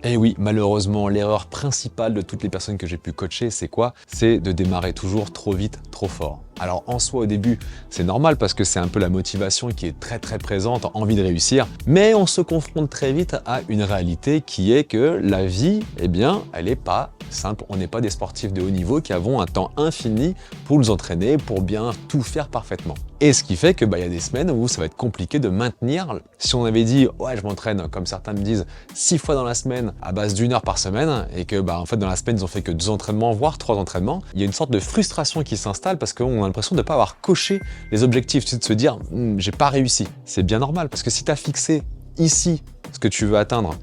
Et oui, malheureusement, l'erreur principale de toutes les personnes que j'ai pu coacher, c'est quoi? C'est de démarrer toujours trop vite, trop fort. Alors en soi, au début, c'est normal parce que c'est un peu la motivation qui est très présente, envie de réussir, mais on se confronte très vite à une réalité qui est que la vie, eh bien, elle n'est pas simple. On n'est pas des sportifs de haut niveau qui avons un temps infini pour nous entraîner, pour bien tout faire parfaitement. Et ce qui fait que y a des semaines où ça va être compliqué de maintenir. Si on avait dit, ouais, je m'entraîne, comme certains me disent, 6 fois dans la semaine à base d'une heure par semaine, et que en fait dans la semaine ils ont fait que 2 entraînements, voire 3 entraînements, il y a une sorte de frustration qui s'installe parce qu'on a l'impression de ne pas avoir coché les objectifs, c'est de se dire, j'ai pas réussi. C'est bien normal parce que si tu as fixé ici ce que tu veux atteindre,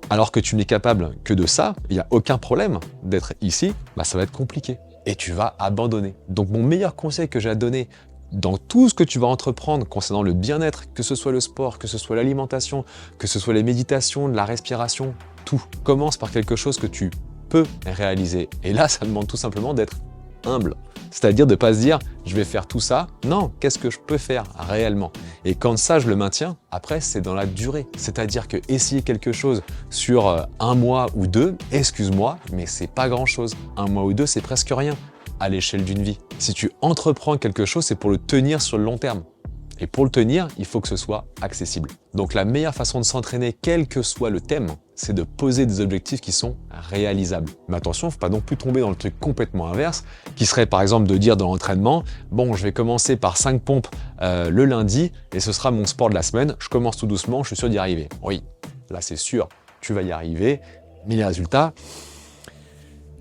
alors que tu n'es capable que de ça, il n'y a aucun problème d'être ici, ça va être compliqué et tu vas abandonner. Donc mon meilleur conseil que j'ai à donner dans tout ce que tu vas entreprendre concernant le bien-être, que ce soit le sport, que ce soit l'alimentation, que ce soit les méditations, la respiration, tout commence par quelque chose que tu peux réaliser. Et là, ça demande tout simplement d'être humble. C'est-à-dire de ne pas se dire, je vais faire tout ça. Non, qu'est-ce que je peux faire réellement? Et quand ça, je le maintiens, après, c'est dans la durée. C'est-à-dire que essayer quelque chose sur 1 mois ou 2, excuse-moi, mais c'est pas grand-chose. 1 mois ou 2, c'est presque rien à l'échelle d'une vie. Si tu entreprends quelque chose, c'est pour le tenir sur le long terme. Et pour le tenir, il faut que ce soit accessible. Donc la meilleure façon de s'entraîner, quel que soit le thème, c'est de poser des objectifs qui sont réalisables. Mais attention, il ne faut pas non plus tomber dans le truc complètement inverse, qui serait par exemple de dire dans l'entraînement, bon, je vais commencer par 5 pompes le lundi, et ce sera mon sport de la semaine, je commence tout doucement, je suis sûr d'y arriver. Oui, là c'est sûr, tu vas y arriver, mais les résultats,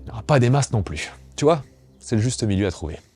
il n'y aura pas des masses non plus. Tu vois, c'est le juste milieu à trouver.